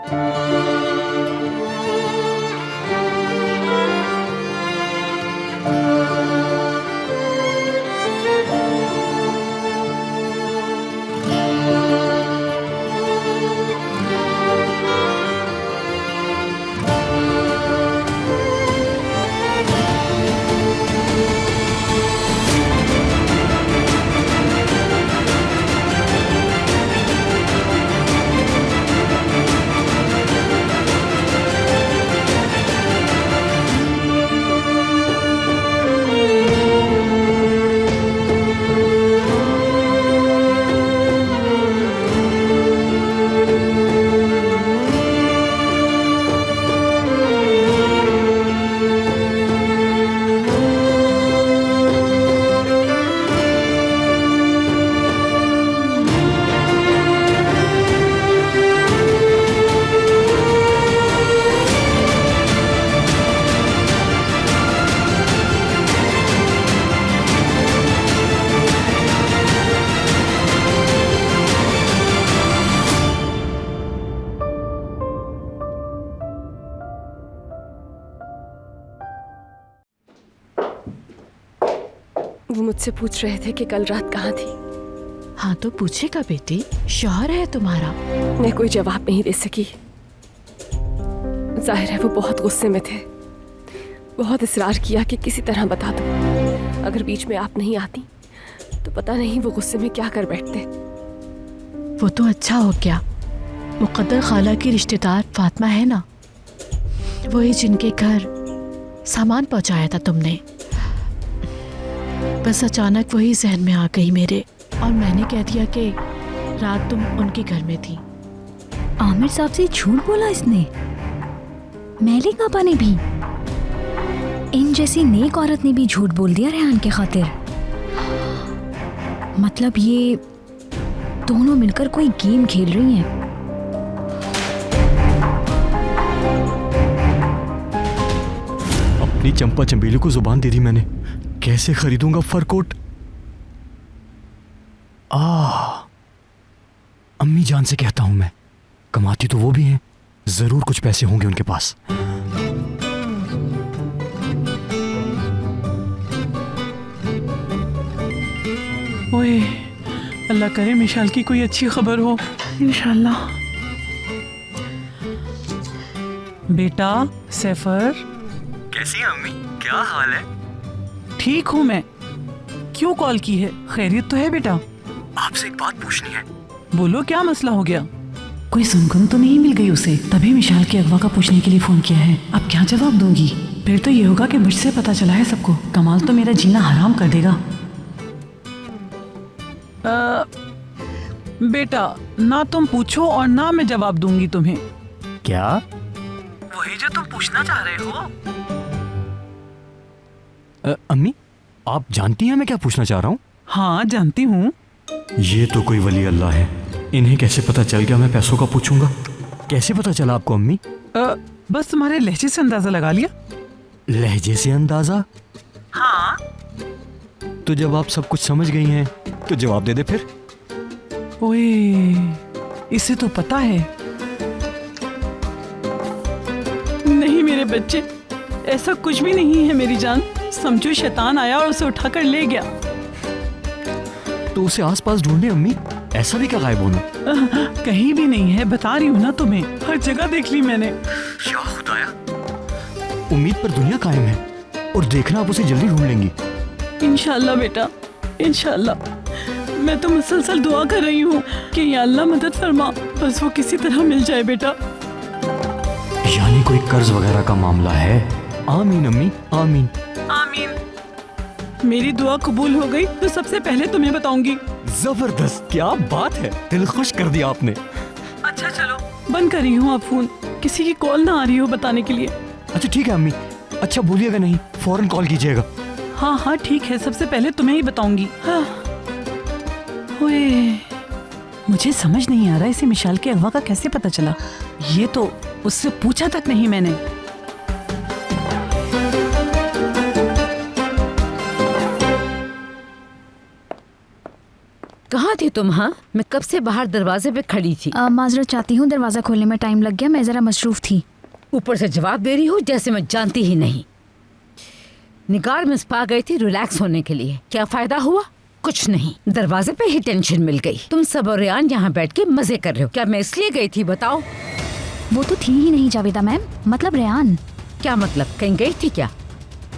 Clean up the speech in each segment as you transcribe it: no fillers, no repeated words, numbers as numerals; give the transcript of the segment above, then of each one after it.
वो मुझसे पूछ रहे थे कि कल रात कहाँ थी। हाँ तो पूछेगा बेटी, शौहर है तुम्हारा। मैं कोई जवाब नहीं दे सकी। जाहिर है वो बहुत गुस्से में थे। बहुत इसरार किया कि किसी तरह बता दो। अगर बीच में आप नहीं आती तो पता नहीं वो गुस्से में क्या कर बैठते। वो तो अच्छा हो गया, मुकद्दर खाला की रिश्तेदार फातिमा है ना, वही जिनके घर सामान पहुंचाया था तुमने। बस अचानक वही जहन में आ गई मेरे, और मैंने कह दिया कि रात तुम उनके घर में थी। आमिर साहब से झूठ बोला इसने? मैलिक आपा ने भी? इन जैसी नेक औरत ने भी झूठ बोल दिया रेहान के खातिर? मतलब ये दोनों मिलकर कोई गेम खेल रही हैं। अपनी चंपा चंबेली को जुबान दे दी मैंने। कैसे खरीदूंगा फर कोट? अम्मी जान से कहता हूं मैं, कमाती तो वो भी हैं, जरूर कुछ पैसे होंगे उनके पास। ओए, अल्लाह करे मिशाल की कोई अच्छी खबर हो इंशाल्लाह। बेटा सैफर, कैसी हैं अम्मी? क्या हाल है? ठीक हूँ मैं। क्यों कॉल की है? खैरियत तो है बेटा? आपसे एक बात पूछनी है। बोलो, क्या मसला हो गया? कोई सुनगुन तो नहीं मिल गई उसे, तभी मिशाल के अगवा का पूछने के लिए फोन किया है। अब क्या जवाब दूंगी? फिर तो ये होगा कि मुझसे पता चला है सबको। कमाल तो मेरा जीना हराम कर देगा। बेटा, ना तुम पूछो और ना मैं जवाब दूंगी तुम्हें। क्या? वही जो तुम पूछना चाह रहे हो। अम्मी, आप जानती हैं मैं क्या पूछना चाह रहा हूँ? हाँ जानती हूँ। ये तो कोई वली अल्लाह है। इन्हें कैसे पता चल गया मैं पैसों का पूछूंगा? कैसे पता चला आपको अम्मी? बस तुम्हारे लहजे से अंदाजा लगा लिया। लहजे से अंदाजा? हाँ। तो जब आप सब कुछ समझ गई हैं तो जवाब दे दे फिर। ओए, इसे तो पता है। नहीं मेरे बच्चे, ऐसा कुछ भी नहीं है मेरी जान। समझो शैतान आया और उसे उठाकर ले गया। तो उसे आसपास ढूंढे अम्मी, ऐसा भी क्या गायब होना? कहीं भी नहीं है, बता रही हूँ ना तुम्हें। हर जगह देख ली मैंने। क्या खुदाया, उम्मीद पर दुनिया कायम है और देखना आप उसे जल्दी ढूंढ लेंगी। इंशाल्लाह बेटा, इंशाल्लाह। मैं तो मुसलसल दुआ कर रही हूँ कि या अल्लाह मदद फरमा, बस वो किसी तरह मिल जाए बेटा। यानी कोई कर्ज वगैरह का मामला है? आमीन अम्मी, आमीन आमीन। मेरी दुआ कबूल हो गई तो सबसे पहले तुम्हें बताऊंगी। जबरदस्त, क्या बात है, दिल खुश कर दिया आपने। अच्छा चलो, बंद कर रही हूँ अब फोन। किसी की कॉल ना आ रही हो बताने के लिए। अच्छा ठीक है अम्मी। अच्छा भूलिएगा नहीं, फौरन कॉल कीजिएगा। हाँ हाँ ठीक है, सबसे पहले तुम्हें ही बताऊंगी। हाँ। ओए, मुझे समझ नहीं आ रहा इसे मिशाल के अगवा का कैसे पता चला। ये तो उससे पूछा तक नहीं मैंने। कहाँ थी तुम? हाँ, मैं कब से बाहर दरवाजे पे खड़ी थी। माजरत चाहती हूँ, दरवाज़ा खोलने में टाइम लग गया, मैं ज़रा मसरूफ़ थी। ऊपर से जवाब दे रही हो जैसे मैं जानती ही नहीं। निगार में स्पा गई थी रिलैक्स होने के लिए, क्या फायदा हुआ? कुछ नहीं, दरवाजे पे ही टेंशन मिल गई। तुम सब और रेयान यहाँ बैठ के मजे कर रहे हो, क्या मैं इसलिए गई थी बताओ? वो तो थी ही नहीं जावेदा मैम, मतलब रेयान। क्या मतलब, कहीं गई थी क्या?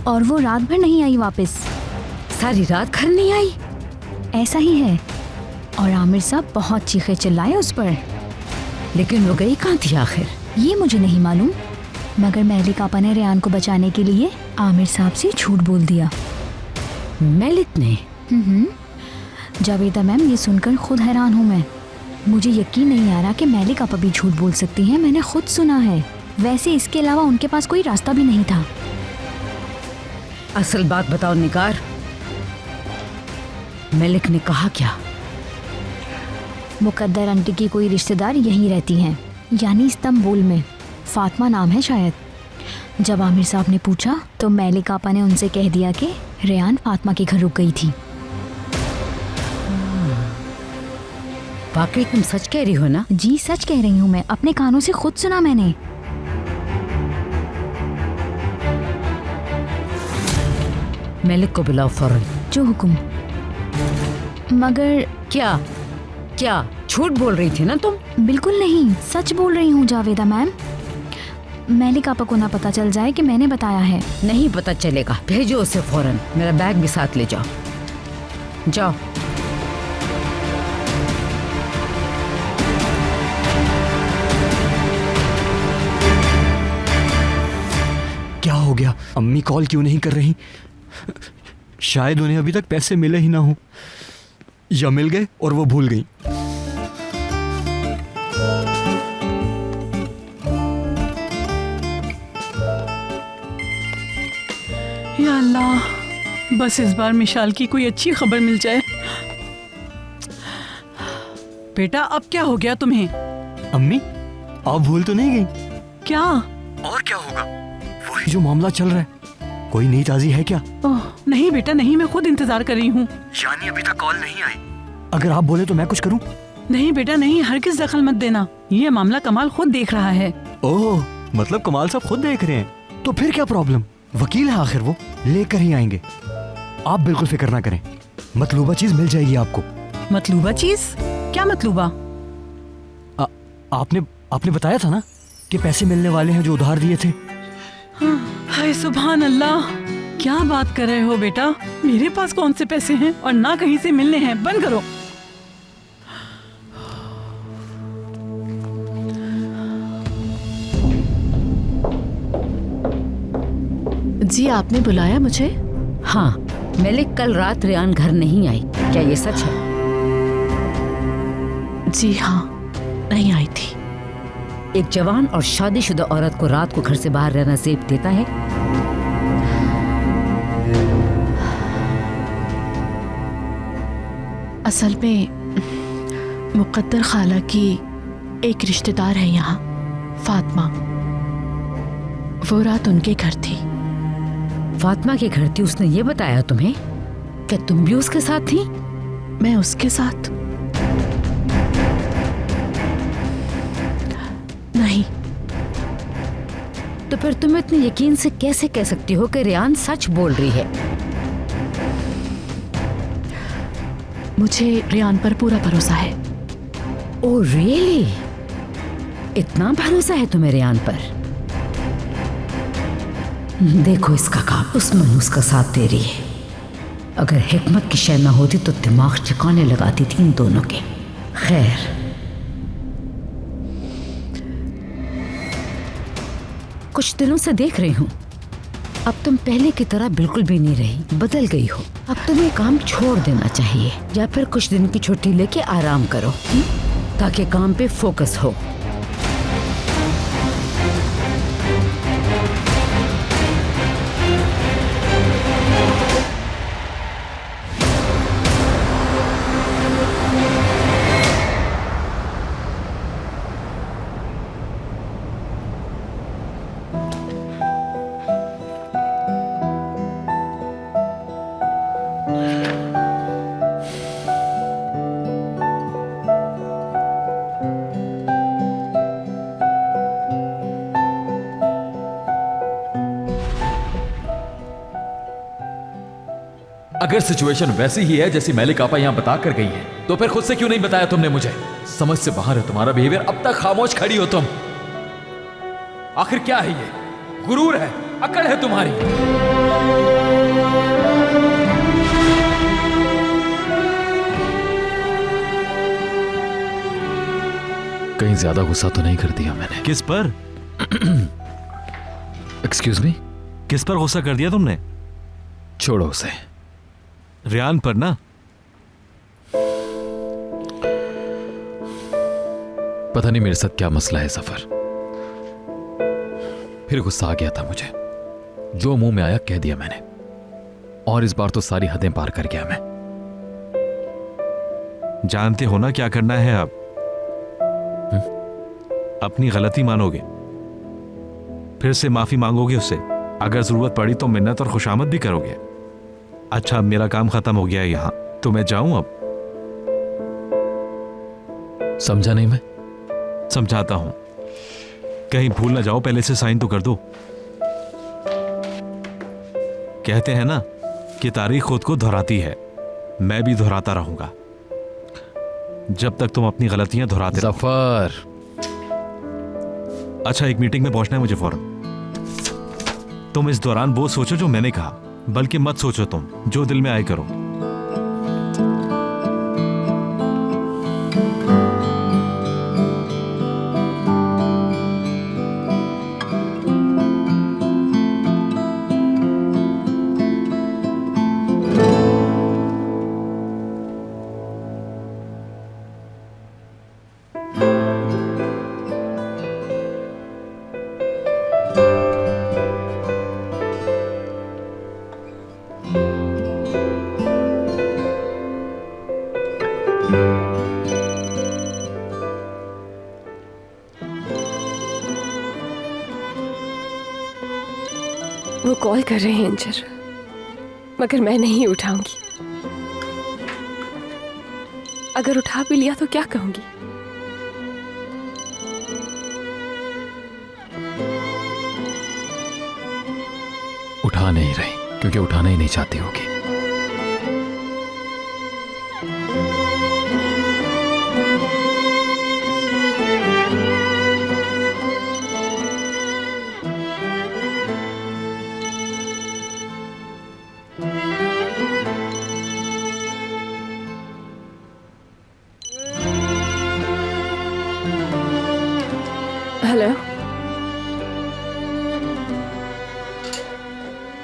और वो रात भर नहीं आई वापस। सारी रात घर नहीं आई? ऐसा ही है, और आमिर साहब बहुत चीखे चिल्लाए उस पर। लेकिन वो गई कहाँ थी आखिर? ये मुझे नहीं मालूम, मगर मेलिक आपा ने रेयान को बचाने के लिए आमिर साहब से झूठ बोल दिया। मेलिक ने? जावेदा मैम, ये सुनकर खुद हैरान हूँ मैं। मुझे यकीन नहीं आ रहा कि मेलिक आपा भी झूठ बोल सकती हैं, मैंने खुद सुना है। वैसे इसके अलावा उनके पास कोई रास्ता भी नहीं था। असल बात बताओ निगार, मेलिक ने कहा क्या? मुकद्दर आंटी की कोई रिश्तेदार यहीं रहती हैं, यानी इस्तांबुल में, फातिमा नाम है शायद। जब आमिर साहब ने पूछा तो मेलिक आपा ने उनसे कह दिया कि रेयान फातिमा के घर रुक गई थी। वाकई तुम सच कह रही हो ना? जी सच कह रही हूँ मैं, अपने कानों से खुद सुना मैंने। मेलिक को बुलाओ फौरन। जो हुक्म। मगर क्या क्या झूठ बोल रही थी ना तुम? बिल्कुल नहीं, सच बोल रही हूँ जावेदा मैम। मेलिक आपा को ना पता चल जाए कि मैंने बताया है। नहीं पता चलेगा, भेजो उसे फौरन। मेरा बैग भी साथ ले जाओ। जाओ। क्या हो गया? अम्मी कॉल क्यों नहीं कर रही? शायद उन्हें अभी तक पैसे मिले ही ना हो, या मिल गए और वो भूल गई। या अल्लाह, बस इस बार मिशाल की कोई अच्छी खबर मिल जाए। बेटा, अब क्या हो गया तुम्हें? अम्मी, आप भूल तो नहीं गई? क्या? और क्या होगा, वही जो मामला चल रहा है। कोई नई ताजी है क्या? ओह, नहीं बेटा नहीं, मैं खुद इंतजार कर रही हूँ। यानी अभी तक कॉल नहीं आई? अगर आप बोले तो मैं कुछ करूं? नहीं बेटा नहीं, हरगिज़ दखल मत देना, ये मामला कमाल खुद देख रहा है। ओह, मतलब कमाल साहब खुद देख रहे हैं, तो फिर क्या प्रॉब्लम? वकील है आखिर, वो लेकर ही आएंगे। आप बिल्कुल फिक्र ना करें, मतलूबा चीज मिल जाएगी आपको। मतलूबा चीज? क्या मतलूबा? आपने बताया था ना कि पैसे मिलने वाले हैं जो उधार दिए थे। हाय सुभान अल्लाह, क्या बात कर रहे हो बेटा? मेरे पास कौन से पैसे हैं और ना कहीं से मिलने हैं। बंद करो। जी आपने बुलाया मुझे? हाँ, मेलिक कल रात रेयान घर नहीं आई, क्या ये सच है? जी हाँ, नहीं आई थी। एक जवान और शादीशुदा औरत को रात को घर से बाहर रहना जेब देता है? असल में मुकद्दर खाला की एक रिश्तेदार है यहाँ, फातिमा। वो रात उनके घर थी। फातिमा के घर थी, उसने ये बताया तुम्हें? क्या तुम भी उसके साथ थी? मैं उसके साथ नहीं। तो फिर तुम इतने यकीन से कैसे कह सकती हो कि रेयान सच बोल रही है? मुझे रेयान पर पूरा भरोसा है। Oh really? इतना भरोसा है तुम्हें रेयान पर? देखो इसका काम, उस मनूस का साथ दे रही है। अगर हिकमत की शय ना होती तो दिमाग ठिकाने लगाती थी इन दोनों के। खैर, कुछ दिनों से देख रही हूँ, अब तुम पहले की तरह बिल्कुल भी नहीं रही, बदल गई हो। अब तुम्हें काम छोड़ देना चाहिए, या फिर कुछ दिन की छुट्टी लेके आराम करो, ताकि काम पे फोकस हो। अगर सिचुएशन वैसी ही है जैसी मैलिक आपा यहाँ बता कर गई है, तो फिर खुद से क्यों नहीं बताया तुमने मुझे? समझ से बाहर है तुम्हारा बिहेवियर, अब तक खामोश खड़ी हो तुम। आखिर क्या है ये? गुरूर है, अकड़ है तुम्हारी? कहीं ज्यादा गुस्सा तो नहीं कर दिया मैंने? किस पर? Excuse me? किस पर गुस्सा कर दिया तुमने? छोड़ो उसे। रियान पर ना? पता नहीं मेरे साथ क्या मसला है सफर। फिर गुस्सा आ गया था मुझे, जो मुंह में आया कह दिया मैंने, और इस बार तो सारी हदें पार कर गया मैं। जानते हो ना क्या करना है अब? अपनी गलती मानोगे, फिर से माफी मांगोगे उससे, अगर जरूरत पड़ी तो मिन्नत और खुशामद भी करोगे। अच्छा, मेरा काम खत्म हो गया है यहां, तो मैं जाऊं अब? समझा नहीं मैं? समझाता हूं, कहीं भूल ना जाओ, पहले से साइन तो कर दो। कहते हैं ना कि तारीख खुद को दोहराती है, मैं भी दोहराता रहूंगा जब तक तुम अपनी गलतियां दोहराते रहो। जफर, अच्छा, एक मीटिंग में पहुंचना है मुझे फौरन। तुम इस दौरान वो सोचो जो मैंने कहा, बल्कि मत सोचो, तुम जो दिल में आए करो। वो कॉल कर रहे हैं इंजर, मगर मैं नहीं उठाऊंगी। अगर उठा भी लिया तो क्या कहूंगी? उठा नहीं रही क्योंकि उठाना ही नहीं चाहती होगी। हेलो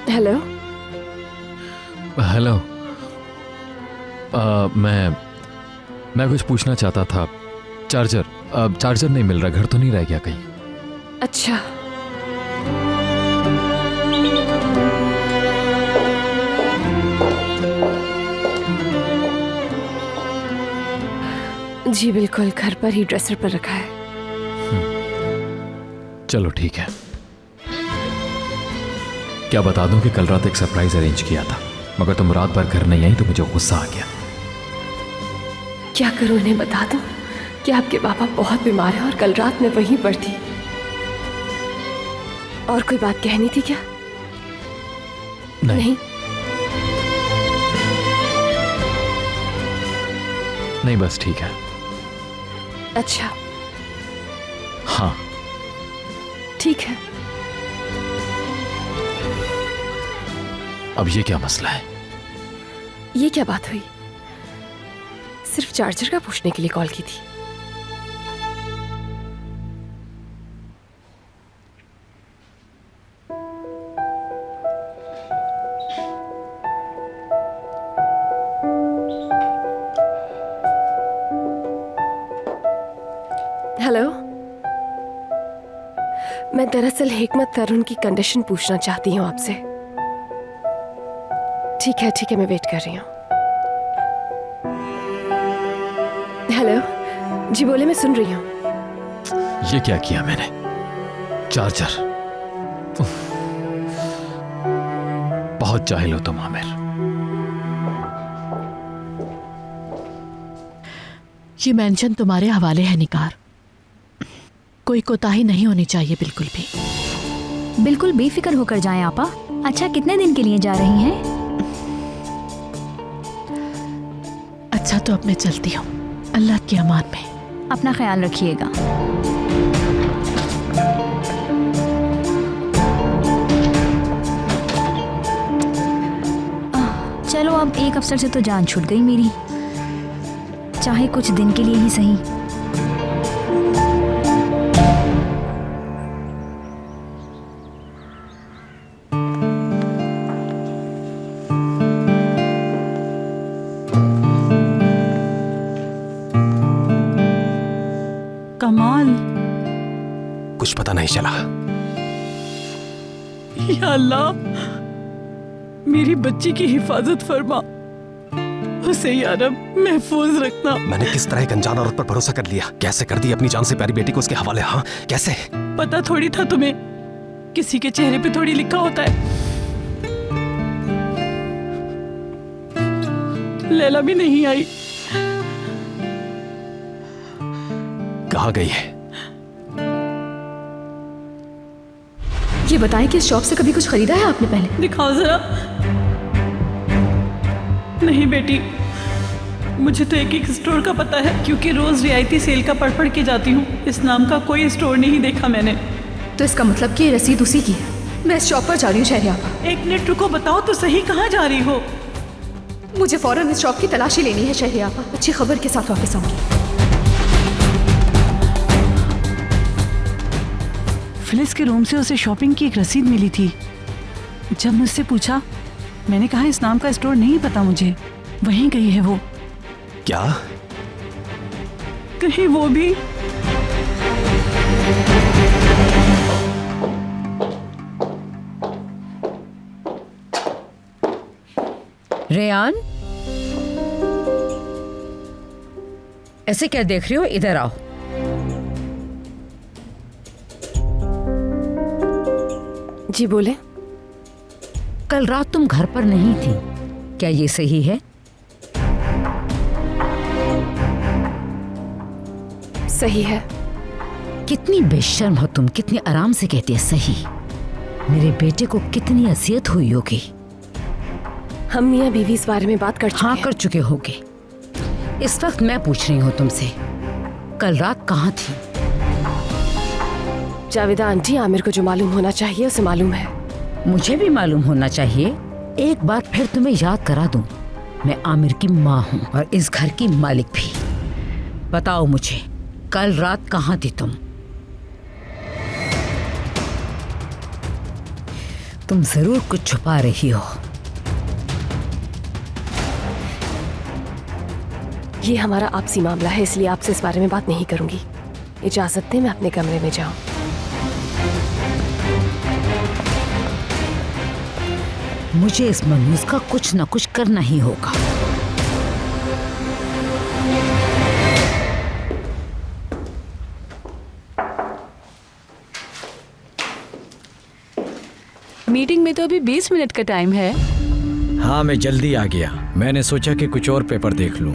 हेलो हेलो, मैं कुछ पूछना चाहता था। चार्जर नहीं मिल रहा, घर तो नहीं रह गया कहीं? अच्छा, जी बिल्कुल, घर पर ही ड्रेसर पर रखा है। चलो ठीक है। क्या बता दूं कि कल रात एक सरप्राइज अरेंज किया था, मगर तुम रात भर घर नहीं आई तो मुझे गुस्सा आ गया। क्या करूं, इन्हें बता दूं कि आपके पापा बहुत बीमार हैं और कल रात मैं वहीं पर थी। और कोई बात कहनी थी क्या? नहीं, नहीं बस ठीक है। अच्छा हाँ ठीक है। अब ये क्या मसला है? ये क्या बात हुई? सिर्फ चार्जर का पूछने के लिए कॉल की थी। हेलो, मैं दरअसल हिकमत तरुण की कंडीशन पूछना चाहती हूँ आपसे। ठीक है, मैं वेट कर रही हूँ। हेलो जी, बोले, मैं सुन रही हूँ। ये क्या किया मैंने? चार्जर। बहुत जाहिल हो तुम आमिर। ये मेंशन तुम्हारे हवाले है निकार। कोई कोताही नहीं होनी चाहिए बिल्कुल भी। बिल्कुल बेफिक्र होकर जाएं आपा। अच्छा, कितने दिन के लिए जा रही हैं? अच्छा तो अब मैं चलती हूँ, अल्लाह की अमान में। अपना ख्याल रखिएगा। चलो, अब एक अफसर से तो जान छूट गई मेरी, चाहे कुछ दिन के लिए ही सही। कमाल, कुछ पता नहीं चला। या अल्लाह, मेरी बच्ची की हिफाजत फरमा, उसे या रब महफूज रखना। मैंने किस तरह एक अनजान औरत पर भरोसा कर लिया, कैसे कर दी अपनी जान से प्यारी बेटी को उसके हवाले। हाँ, कैसे? पता थोड़ी था तुम्हें, किसी के चेहरे पे थोड़ी लिखा होता है। लैला भी नहीं आई। कहाँ गई है? ये बताएं कि इस शॉप से कभी कुछ खरीदा है आपने पहले? दिखाओ जरा। नहीं बेटी, मुझे तो एक स्टोर का पता है, क्योंकि रोज रियायती सेल का पढ़ के जाती हूँ। इस नाम का कोई स्टोर नहीं देखा मैंने। तो इसका मतलब कि ये रसीद उसी की है। मैं इस शॉप पर जा रही हूँ शहरियापा। एक मिनट रुको, बताओ तो सही, कहाँ जा रही हो? मुझे फौरन इस शॉप की तलाशी लेनी है शहरियापा। अच्छी खबर के साथ वापस आऊंगी। फिलिस के रूम से उसे शॉपिंग की एक रसीद मिली थी। जब मुझसे पूछा, मैंने कहा इस नाम का स्टोर नहीं पता मुझे। वहीं गई है वो। क्या? कहीं वो भी? रेयान, ऐसे क्या देख रही हो? इधर आओ। जी बोले। कल रात तुम घर पर नहीं थी, क्या ये सही है? सही है। कितनी बेशर्म हो तुम, कितनी आराम से कहती है सही। मेरे बेटे को कितनी अजियत हुई होगी। हम मियां बीवी इस बारे में बात कर चुके हाँ, हैं। कर चुके होगे। इस वक्त मैं पूछ रही हूँ तुमसे, कल रात कहाँ थी? जावेदा आंटी, आमिर को जो मालूम होना चाहिए उसे मालूम है। मुझे भी मालूम होना चाहिए। एक बार फिर तुम्हें याद करा दूं, मैं आमिर की माँ हूँ और इस घर की मालिक भी। बताओ मुझे, कल रात कहाँ थी तुम? तुम जरूर कुछ छुपा रही हो। ये हमारा आपसी मामला है, इसलिए आपसे इस बारे में बात नहीं करूंगी। इजाजत दें, मैं अपने कमरे में जाऊं। मुझे इस मनहूस का कुछ न कुछ करना ही होगा। मीटिंग में तो अभी 20 मिनट का टाइम है। हाँ, मैं जल्दी आ गया। मैंने सोचा कि कुछ और पेपर देख लूं।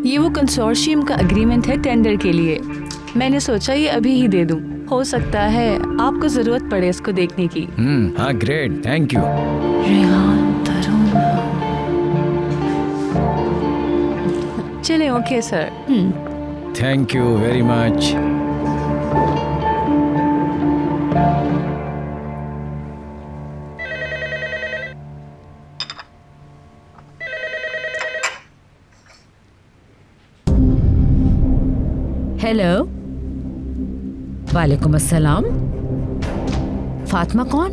ये वो कंसोर्शियम का एग्रीमेंट है टेंडर के लिए। मैंने सोचा ये अभी ही दे दूं। हो सकता है आपको जरूरत पड़े इसको देखने की। हाँ, ग्रेट, थैंक यू। रेहान, तरुण। चले, okay sir. Thank you very much. Hello, वालेकुम अस्सलाम। फातिमा कौन?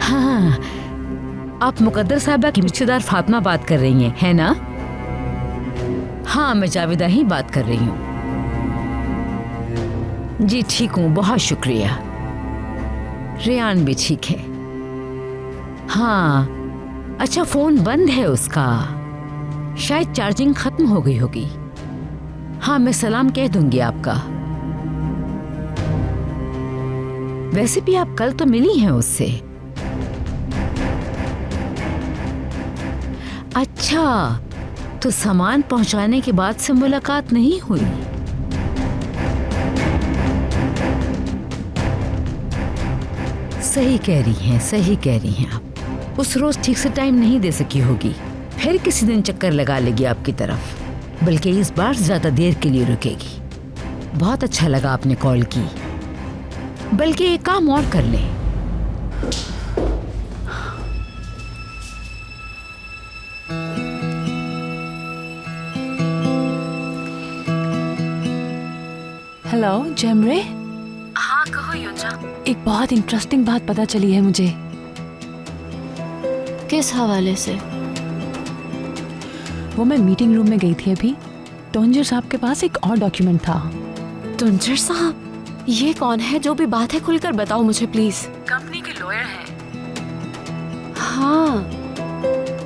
हाँ, आप मुकद्दर साहबा की रिश्तेदार फातिमा बात कर रही हैं, है ना? हाँ, मैं जावेदा ही बात कर रही हूँ। जी ठीक हूँ, बहुत शुक्रिया। रेयान भी ठीक है। हाँ, अच्छा, फोन बंद है उसका, शायद चार्जिंग खत्म हो गई होगी। हाँ, मैं सलाम कह दूंगी आपका। वैसे भी आप कल तो मिली हैं उससे। अच्छा, तो सामान पहुंचाने के बाद से मुलाकात नहीं हुई। सही कह रही हैं आप। उस रोज ठीक से टाइम नहीं दे सकी होगी, फिर किसी दिन चक्कर लगा लेगी आपकी तरफ, बल्कि इस बार ज्यादा देर के लिए रुकेगी। बहुत अच्छा लगा आपने कॉल की, बल्कि एक काम और कर ले। हेलो जेमरे। हाँ कहो युंजा। एक बहुत इंटरेस्टिंग बात पता चली है मुझे। किस हवाले से? वो मैं मीटिंग रूम में गई थी अभी, टोंजर साहब के पास एक और डॉक्यूमेंट था। तुंजर साहब, ये कौन है? जो भी बात है खुलकर बताओ मुझे प्लीज। कंपनी के लॉयर हैं। हाँ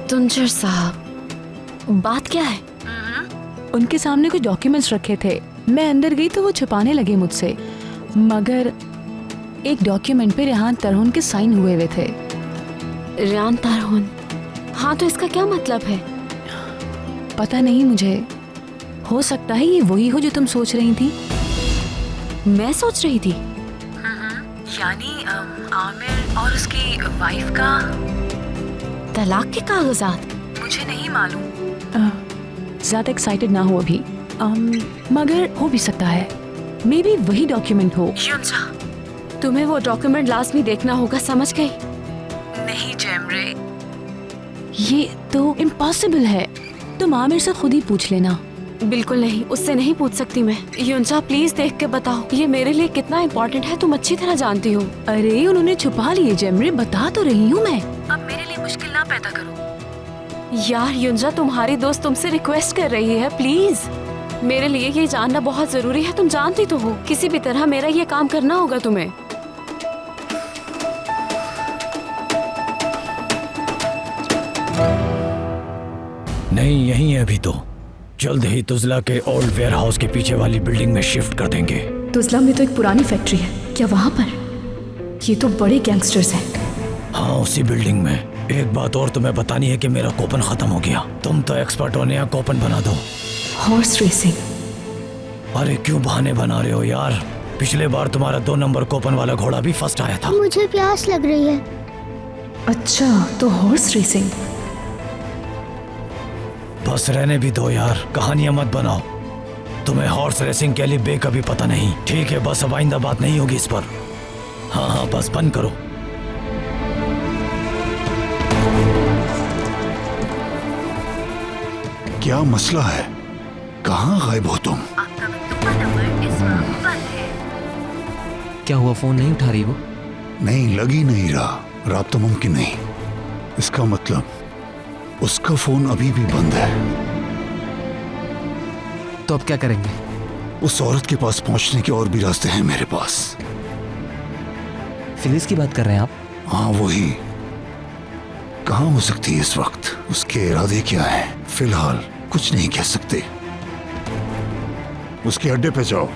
तुंजर साहब, बात क्या है? उनके सामने कुछ डॉक्यूमेंट्स रखे थे, मैं अंदर गई तो वो छुपाने लगे मुझसे, मगर एक डॉक्यूमेंट पे रेहान तरहुन के साइन हुए हुए थे। रेहान तरहुन? हाँ तो इसका क्या मतलब है? पता नहीं मुझे, हो सकता है ये वही हो जो तुम सोच रही थी। मैं सोच रही थी? यानी आमिर और उसकी वाइफ का तलाक के कागजात? मुझे नहीं मालूम। ज्यादा एक्साइटेड ना हो अभी, मगर हो भी सकता है, मे बी वही डॉक्यूमेंट हो। तुम्हें वो डॉक्यूमेंट लाजमी देखना होगा, समझ गई? नहीं जेमरे, ये तो इम्पॉसिबल है, तुम आमिर से खुद ही पूछ लेना। बिल्कुल नहीं, उससे नहीं पूछ सकती मैं। युंजा प्लीज देख के बताओ, ये मेरे लिए कितना इम्पोर्टेंट है तुम अच्छी तरह जानती हो। अरे उन्होंने छुपा लिए जेमरे, बता तो रही हूँ मैं। अब मेरे लिए मुश्किल ना पैदा करो। यार युंजा, तुम्हारी दोस्त तुमसे रिक्वेस्ट कर रही है, प्लीज मेरे लिए ये जानना बहुत जरूरी है। तुम जानती तो हो, किसी भी तरह मेरा ये काम करना होगा तुम्हें। नहीं, यही है अभी तो। जल्द ही तुजला के ओल्ड वेयर हाउस के पीछे वाली बिल्डिंग में शिफ्ट कर देंगे। तुजला में तो एक पुरानी फैक्ट्री है, क्या वहाँ पर? ये तो बड़े गैंगस्टर्स हैं। हाँ, उसी बिल्डिंग में। एक बात और तुम्हें बतानी है कि मेरा कूपन खत्म हो गया। तुम तो एक्सपर्ट हो, नया कूपन बना दो। Horse racing? अरे क्यों बहाने बना रहे हो यार? पिछले बार तुम्हारा 2 नंबर कूपन वाला घोड़ा भी फर्स्ट आया था। मुझे प्यास लग रही है। अच्छा, तो हॉर्स रेसिंग? बस रहने भी दो यार, कहानियां मत बनाओ। तुम्हें हॉर्स रेसिंग के लिए बेकभी पता नहीं। ठीक है, बस अब आइंदा बात नहीं होगी इस पर। हाँ, बस बंद करो। क्या मसला है? कहाँ गायब हो तुम? क्या हुआ, फोन नहीं उठा रही वो? नहीं, लग ही नहीं रहा, राब्ता मुमकिन नहीं। इसका मतलब उसका फोन अभी भी बंद है। तो अब क्या करेंगे? उस औरत के पास पहुंचने के और भी रास्ते हैं मेरे पास। फिलिस की बात कर रहे हैं आप? हाँ वही। कहाँ हो सकती है इस वक्त? उसके इरादे क्या हैं? फिलहाल कुछ नहीं कह सकते। उसके अड्डे पे जाओ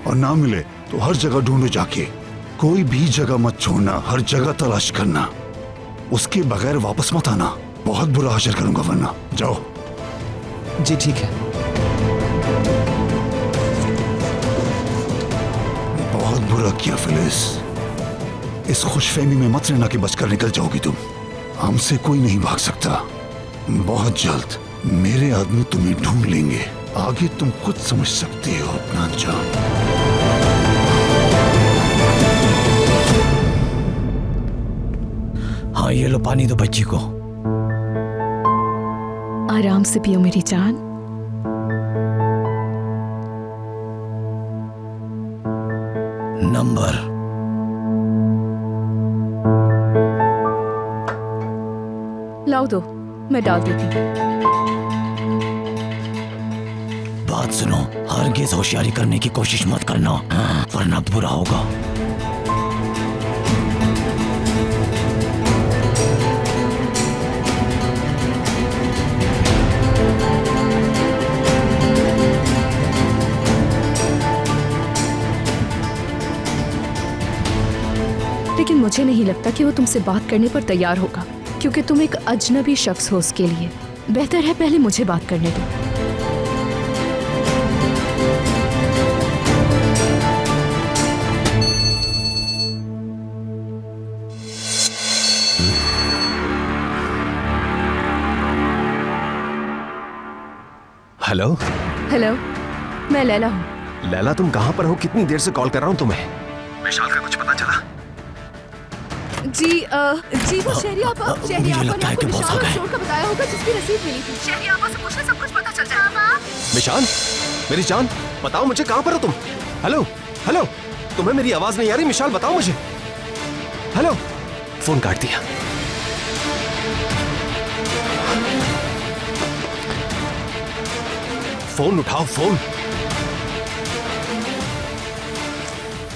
और ना मिले तो हर जगह ढूंढो जाके। कोई भी जगह मत छोड़ना, हर जगह तलाश करना। उसके बगैर वापस मत आना, बहुत बुरा हाशर करूंगा वरना। जाओ। जी ठीक है। बहुत बुरा किया फिलिस। इस खुशफहमी में मत रहना कि बचकर निकल जाओगी तुम। हमसे कोई नहीं भाग सकता। बहुत जल्द मेरे आदमी तुम्हें ढूंढ लेंगे। आगे तुम खुद समझ सकते हो अपना अंजाम। हाँ, ये लो पानी दो बच्ची को। आराम से पियो मेरी जान। नंबर लाओ दो, मैं डाल देती हूँ। बात सुनो, हरगिज होशियारी करने की कोशिश मत करना, वरना बुरा होगा। लेकिन मुझे नहीं लगता कि वो तुमसे बात करने पर तैयार होगा, क्योंकि तुम एक अजनबी शख्स हो उसके लिए। बेहतर है पहले मुझे बात करने दो। हेलो। हेलो, मैं लैला हूँ। लैला, तुम कहाँ पर हो? कितनी देर से कॉल कर रहा हूँ तुम्हें। विशाल का कुछ पता चला? जी वो शहरी आपा ने आपको विशाल और चोर का बताया होगा जिसकी रसीद मिली थी। शहरी आपा से पूछना, सब कुछ पता चल जाएगा। विशाल, मेरी जान, बताओ मुझे कहाँ पर हो तुम? हेलो हेलो, तुम्हें मेरी आवाज नहीं आ रही? विशाल बताओ मुझे। हेलो। फोन काट दिया। फोन उठाओ, फोन।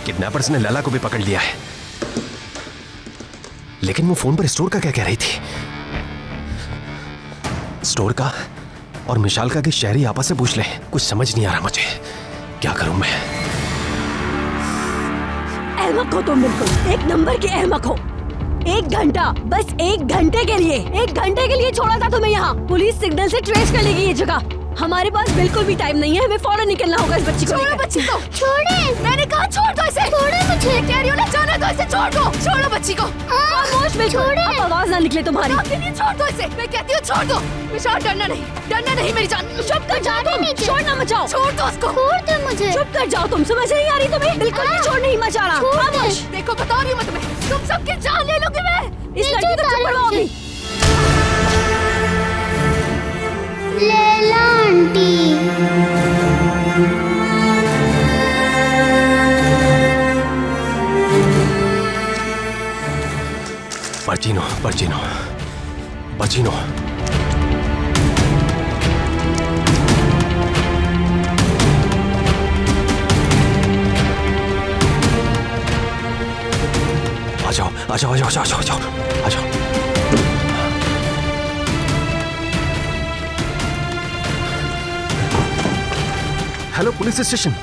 किडनैपर्स ने लैला को भी पकड़ लिया है, लेकिन वो फोन पर स्टोर का क्या कह रही थी? स्टोर का और मिशाल का कि शहरी आपस से पूछ ले। कुछ समझ नहीं आ रहा मुझे, क्या करूं मैं? अहमक हो तुम, बिल्कुल एक नंबर के अहमक हो। 1 घंटा, बस 1 घंटे के लिए, 1 घंटे के लिए छोड़ा था तुम्हें यहाँ। पुलिस सिग्नल से ट्रेस कर लेगी ये जगह। हमारे पास बिल्कुल भी टाइम नहीं है, हमें फौरन निकलना होगा इस बच्ची को। छोड़ो बच्ची को, छोड़े। मैंने कहा छोड़ दो इसे। छोड़े मुझे, कह रही हो ना जाने दो इसे, छोड़ दो। छोड़ो बच्ची को। खामोश बिल्कुल, अब आवाज ना निकले तुम्हारी। छोड़ दो इसे, मैं कहती हूँ छोड़ दो। विशाल, डरना नहीं मेरी जान। चुप कर जाओ तुम, शोर ना मचाओ। छोड़ दो उसको। छोड़ दो मुझे। चुप कर जाओ तुम, समझ नहीं आ रही तुम्हें? बिल्कुल भी शोर नहीं मचा रहा। खामोश। देखो बता रही हूँ मैं तुम्हें, तुम सबकी जान ले लूंगी मैं। इस लड़की को चुप करवाओगी? लैला आंटी, पर्चिनो, पर्चिनो, पर्चिनो। आ जाओ, आ जाओ, आ जाओ, आ जाओ, आ जाओ, आ जाओ। Hello police station.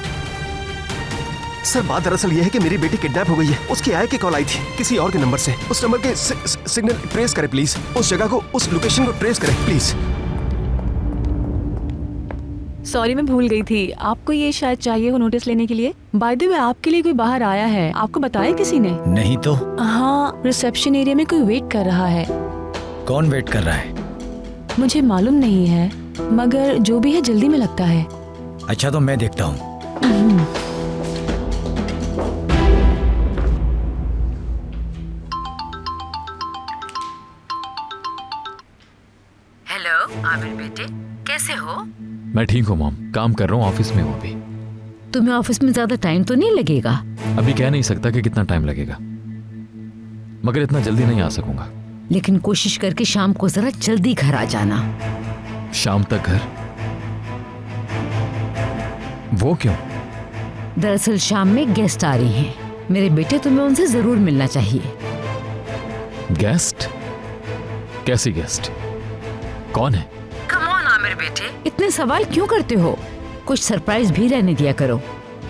सर, बात दरअसल यह है कि मेरी बेटी किडनैप हो गई है। उसकी आय की कॉल आई थी किसी और के नंबर से। उस नंबर के सिग्नल ट्रेस करें प्लीज। उस जगह को, उस लोकेशन को ट्रेस करें प्लीज। सॉरी, मैं भूल गई थी। आपको ये शायद चाहिए हो नोटिस लेने के लिए। बाय द वे, आपके लिए कोई बाहर आया है, आपको बताया किसी ने? नहीं तो। हाँ, रिसेप्शन एरिया में कोई वेट कर रहा है। कौन वेट कर रहा है? मुझे मालूम नहीं है, मगर जो भी है जल्दी में लगता है। अच्छा, तो मैं देखता हूँ। हेलो आमिर बेटे, कैसे हो? मैं ठीक हूँ मॉम, काम कर रहा हूँ, ऑफिस में हूँ अभी। तुम्हें ऑफिस में ज्यादा टाइम तो नहीं लगेगा? अभी कह नहीं सकता कि कितना टाइम लगेगा, मगर इतना जल्दी नहीं आ सकूंगा। लेकिन कोशिश करके शाम को जरा जल्दी घर आ जाना। शाम तक घर? वो क्यों? दरअसल शाम में गेस्ट आ रही हैं। मेरे बेटे, तुम्हें उनसे जरूर मिलना चाहिए। गेस्ट? कैसी गेस्ट? कौन है? कम ऑन आमिर बेटे, इतने सवाल क्यों करते हो? कुछ सरप्राइज भी रहने दिया करो।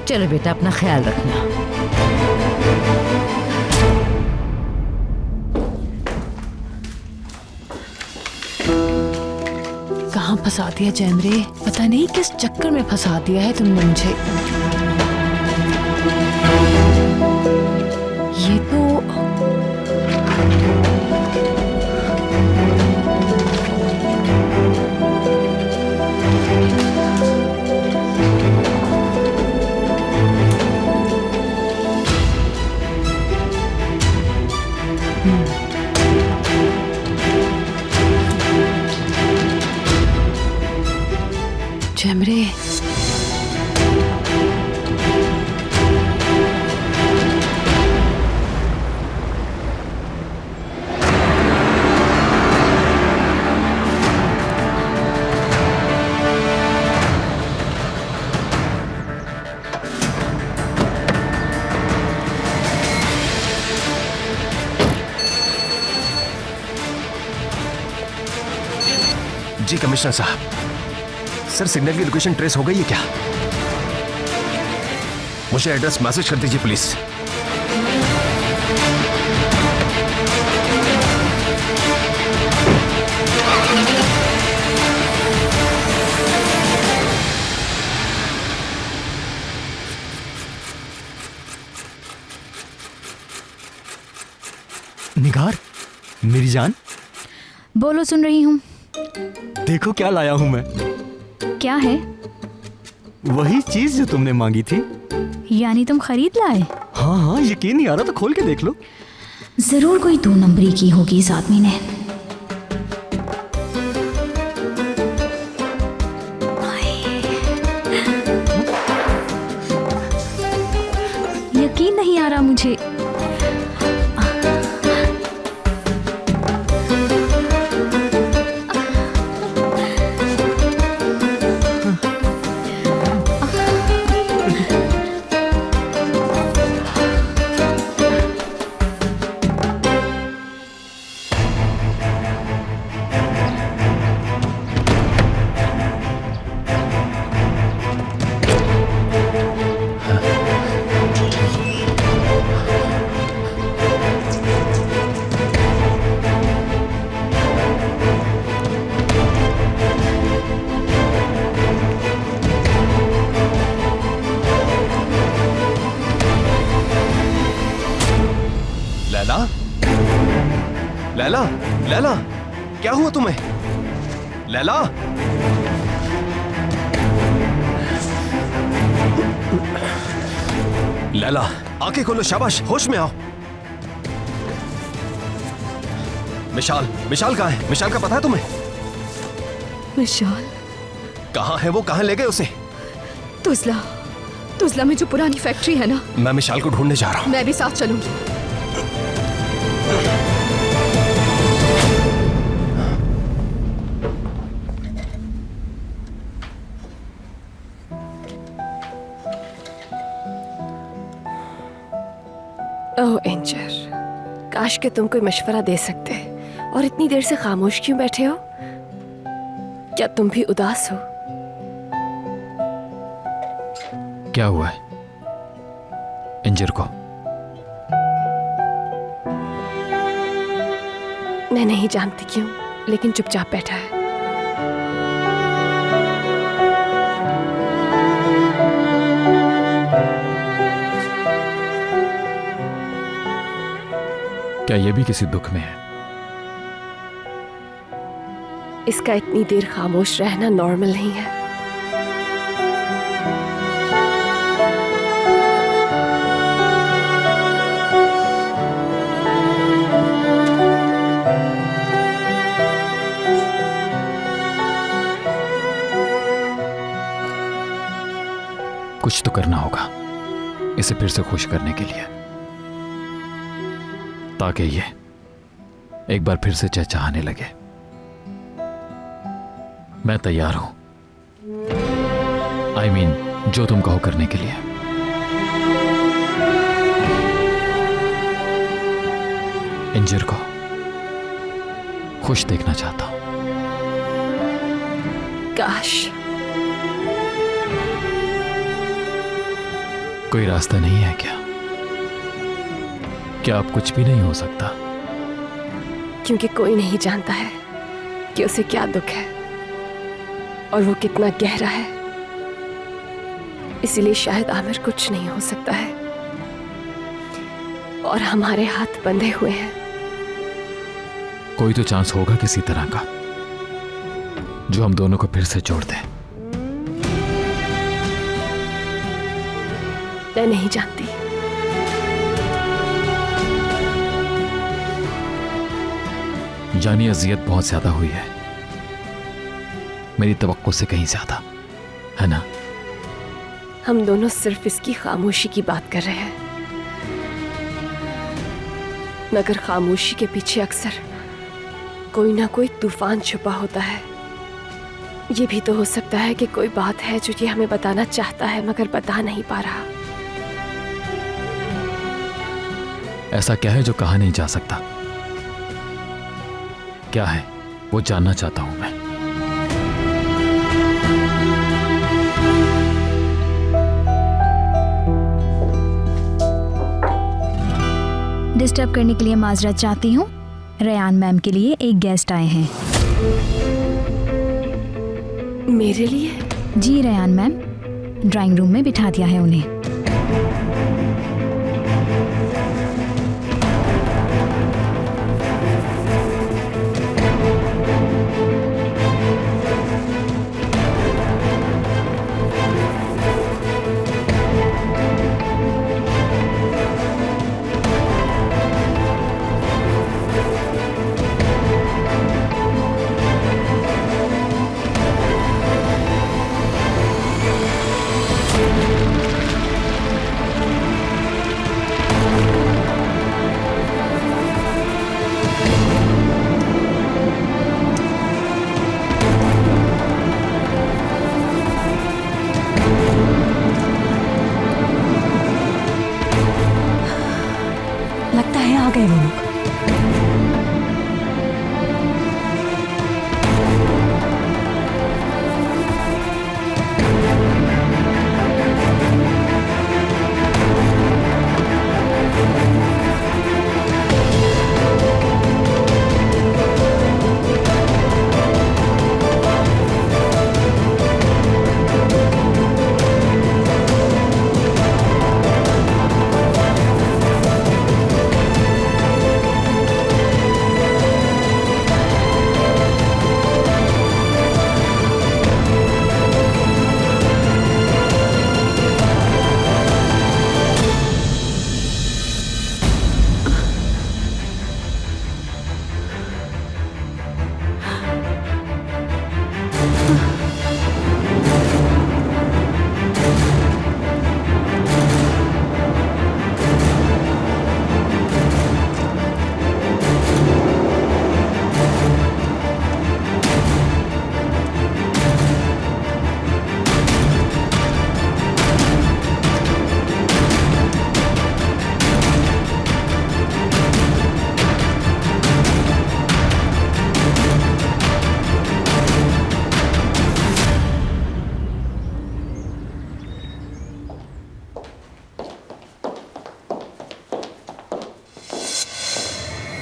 चलो बेटा, अपना ख्याल रखना। कहाँ फंसा दिया जैमरे, पता नहीं किस चक्कर में फंसा दिया है तुमने मुझे। ये तो जैमरे, जी कमिश्नर साहब, सर सिग्नल की लोकेशन ट्रेस हो गई है क्या? मुझे एड्रेस मैसेज कर दीजिए प्लीज। निगार, मेरी जान, बोलो, सुन रही हूँ। देखो क्या लाया हूँ मैं। क्या है? वही चीज जो तुमने मांगी थी। यानी तुम खरीद लाए? हाँ हाँ, यकीन नहीं आ रहा तो खोल के देख लो। जरूर कोई 2 नंबरी की होगी इस आदमी ने। यकीन नहीं आ रहा मुझे। लैला, लैला, लैला, क्या हुआ तुम्हें? लैला, लैला, आंखें खोलो, शाबाश, होश में आओ। मिशाल, मिशाल कहाँ है? मिशाल का पता है तुम्हें? मिशाल कहाँ है वो? कहाँ ले गए उसे? तुजला, तुजला में जो पुरानी फैक्ट्री है ना। मैं मिशाल को ढूंढने जा रहा हूँ। मैं भी साथ चलूंगी। ओह एंजर, काश के तुम कोई मशवरा दे सकते। और इतनी देर से खामोश क्यों बैठे हो? क्या तुम भी उदास हो? क्या हुआ है एंजर को? मैं नहीं जानती क्यों, लेकिन चुपचाप बैठा है। क्या ये भी किसी दुख में है? इसका इतनी देर खामोश रहना नॉर्मल नहीं है। कुछ तो करना होगा इसे फिर से खुश करने के लिए, ताकि ये एक बार फिर से चहचहाने लगे। मैं तैयार हूं, I mean, जो तुम कहो करने के लिए। एंजर को खुश देखना चाहता हूं। काश। कोई रास्ता नहीं है क्या? क्या अब कुछ भी नहीं हो सकता? क्योंकि कोई नहीं जानता है कि उसे क्या दुख है और वो कितना गहरा है, इसलिए शायद आमिर कुछ नहीं हो सकता है। और हमारे हाथ बंधे हुए हैं। कोई तो चांस होगा किसी तरह का जो हम दोनों को फिर से जोड़ दे। मैं नहीं जानती। जानी अजियत बहुत ज्यादा हुई है, मेरी तवक्को से कहीं ज्यादा, है ना? हम दोनों सिर्फ इसकी खामोशी की बात कर रहे हैं, मगर खामोशी के पीछे अक्सर कोई ना कोई तूफान छुपा होता है। ये भी तो हो सकता है कि कोई बात है जो ये हमें बताना चाहता है मगर बता नहीं पा रहा। ऐसा क्या है जो कहा नहीं जा सकता? क्या है वो जानना चाहता हूं मैं। डिस्टर्ब करने के लिए माजरत चाहती हूँ। रेयान मैम के लिए एक गेस्ट आए हैं। मेरे लिए? जी रेयान मैम, ड्राइंग रूम में बिठा दिया है उन्हें। कहाँ गए वो लोग?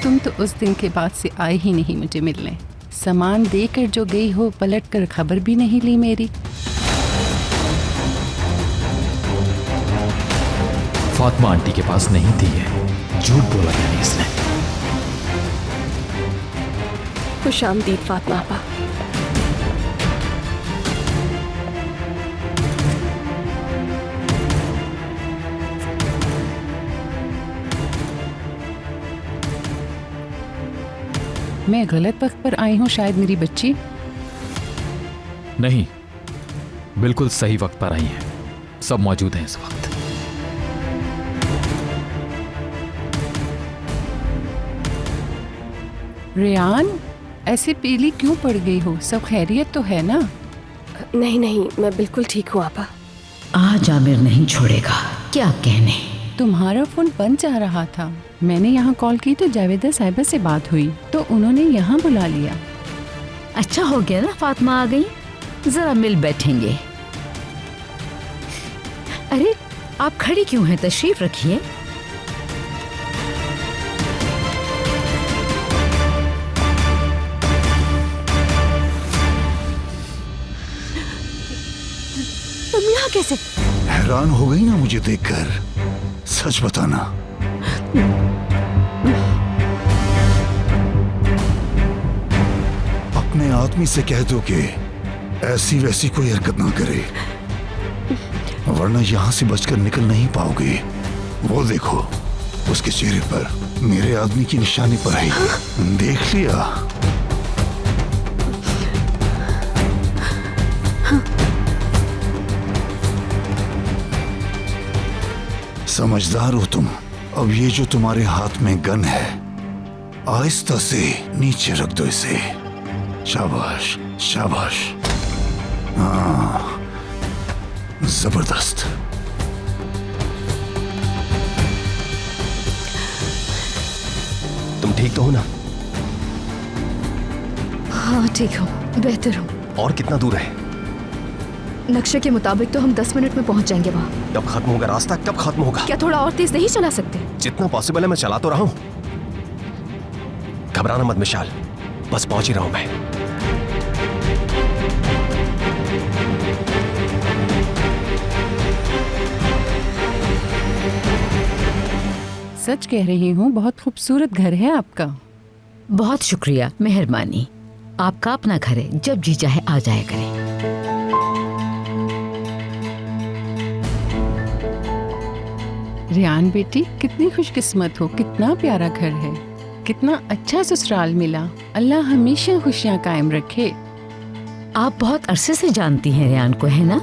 तुम तो उस दिन के बाद से आए ही नहीं मुझे मिलने। सामान देकर जो गई हो, पलट कर खबर भी नहीं ली मेरी। फातिमा आंटी के पास नहीं थी है, झूठ बोला यानी इसने। खुशामदीद फातिमा आपा। मैं गलत वक्त पर आई हूँ शायद मेरी बच्ची? नहीं, बिल्कुल सही वक्त पर आई हैं। सब मौजूद हैं इस वक्त। रेयान, ऐसे पीली क्यों पड़ गई हो? सब खैरियत तो है ना? नहीं नहीं, मैं बिल्कुल ठीक हूँ आपा। आज आमिर नहीं छोड़ेगा, क्या कहने। तुम्हारा फोन बंद जा रहा था। मैंने यहाँ कॉल की तो जावेदा साहिबा से बात हुई तो उन्होंने यहाँ बुला लिया। अच्छा हो गया ना फातिमा आ गई, जरा मिल बैठेंगे। अरे आप खड़ी क्यों हैं? तशरीफ रखिए। तुम यहाँ कैसे? हैरान हो गई ना मुझे देखकर? सच बताना। अपने आदमी से कह दो कि ऐसी वैसी कोई हरकत ना करे, वरना यहां से बचकर निकल नहीं पाओगे। वो देखो, उसके चेहरे पर मेरे आदमी की निशानी पर है। देख लिया? समझदार हो तुम। अब ये जो तुम्हारे हाथ में गन है, आहिस्ता से नीचे रख दो इसे। शाबाश शाबाश, हाँ, जबरदस्त। तुम ठीक तो हो ना? हाँ ठीक हूँ, बेहतर हूँ। और कितना दूर है? नक्शे के मुताबिक तो हम 10 मिनट में पहुंच जाएंगे वहाँ। कब खत्म होगा रास्ता? कब खत्म होगा? क्या थोड़ा और तेज नहीं चला सकते? जितना पॉसिबल है मैं चला तो रहा हूं। घबराना मत मिशाल, बस पहुंच ही रहा हूं मैं। सच कह रही हूँ, बहुत खूबसूरत घर है आपका। बहुत शुक्रिया, मेहरबानी। आपका अपना घर है, जब जी चाहे आ जाया करें। रियान बेटी, कितनी खुशकिस्मत हो, कितना प्यारा घर है, कितना अच्छा ससुराल मिला। अल्लाह हमेशा खुशियाँ कायम रखे। आप बहुत अरसे से जानती हैं रियान को, है ना?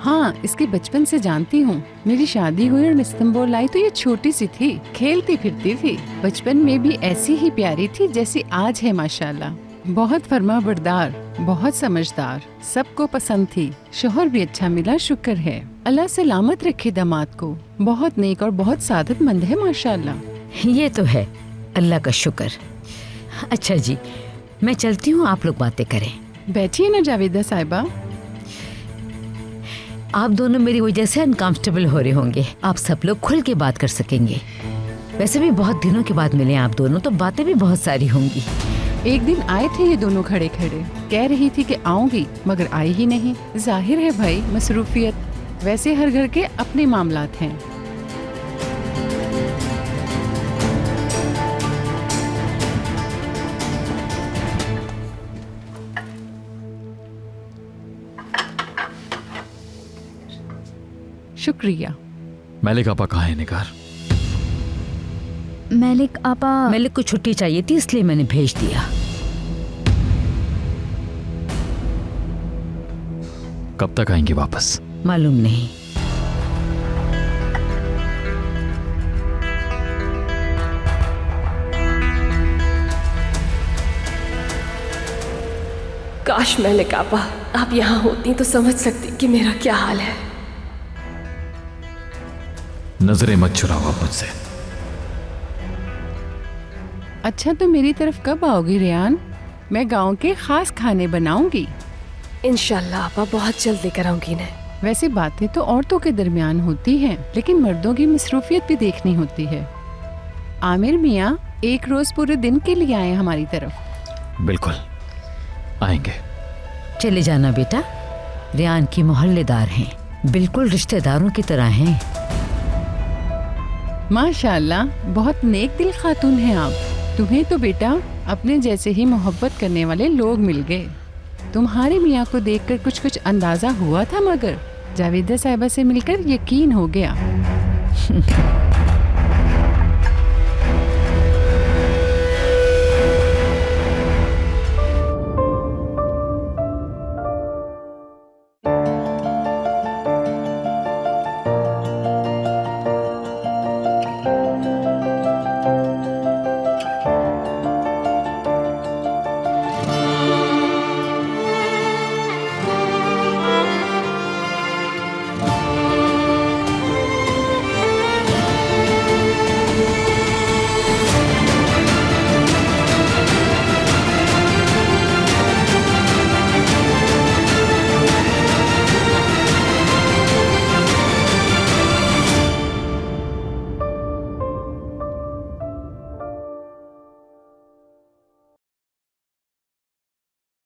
हाँ, इसके बचपन से जानती हूँ। मेरी शादी हुई और इस्तांबुल आई तो ये छोटी सी थी, खेलती फिरती थी। बचपन में भी ऐसी ही प्यारी थी जैसी आज है माशाल्लाह। बहुत फरमाबरदार, बहुत समझदार, सबको पसंद थी। शोहर भी अच्छा मिला, शुक्र है। अल्लाह सलामत रखे दामाद को। बहुत नेक और बहुत सादतमंद है माशाल्लाह। ये तो है, अल्लाह का शुक्र। अच्छा जी, मैं चलती हूँ, आप लोग बातें करें। बैठिए ना जावेदा साहिबा। आप दोनों मेरी वजह से अनकंफर्टेबल हो रहे होंगे, आप सब लोग खुल के बात कर सकेंगे। वैसे भी बहुत दिनों के बाद मिले आप दोनों, तो बातें भी बहुत सारी होंगी। एक दिन आए थे ये दोनों खड़े खड़े, कह रही थी कि आऊंगी मगर आई ही नहीं। जाहिर है भाई, मसरूफियत। वैसे हर घर के अपने मामलात हैं। शुक्रिया। मैलिक आपा कहाँ है निगार? मलिक आपा, मलिक को छुट्टी चाहिए थी, इसलिए मैंने भेज दिया। कब तक आएंगे वापस? मालूम नहीं। काश मलिक आपा आप यहाँ होती तो समझ सकती कि मेरा क्या हाल है। नजरें मत चुराओ आप मुझसे। अच्छा, तो मेरी तरफ कब आओगी रेयान? मैं गांव के खास खाने बनाऊंगी। इंशाल्लाह आपा बहुत जल्द लेकर आऊंगी इन्हें। वैसे बातें तो औरतों के दरमियान होती हैं, लेकिन मर्दों की मसरूफियत भी देखनी होती है। आमिर मियाँ एक रोज पूरे दिन के लिए आए हमारी तरफ। बिल्कुल आएंगे। चले जाना बेटा, रेयान की मोहल्लेदार हैं, बिल्कुल रिश्तेदारों की तरह हैं। माशाल्लाह, बहुत नेक दिल खातून हैं आप। तुम्हें तो बेटा अपने जैसे ही मोहब्बत करने वाले लोग मिल गए। तुम्हारे मियाँ को देखकर कुछ कुछ अंदाजा हुआ था, मगर जावेदा साहिबा से मिलकर यकीन हो गया।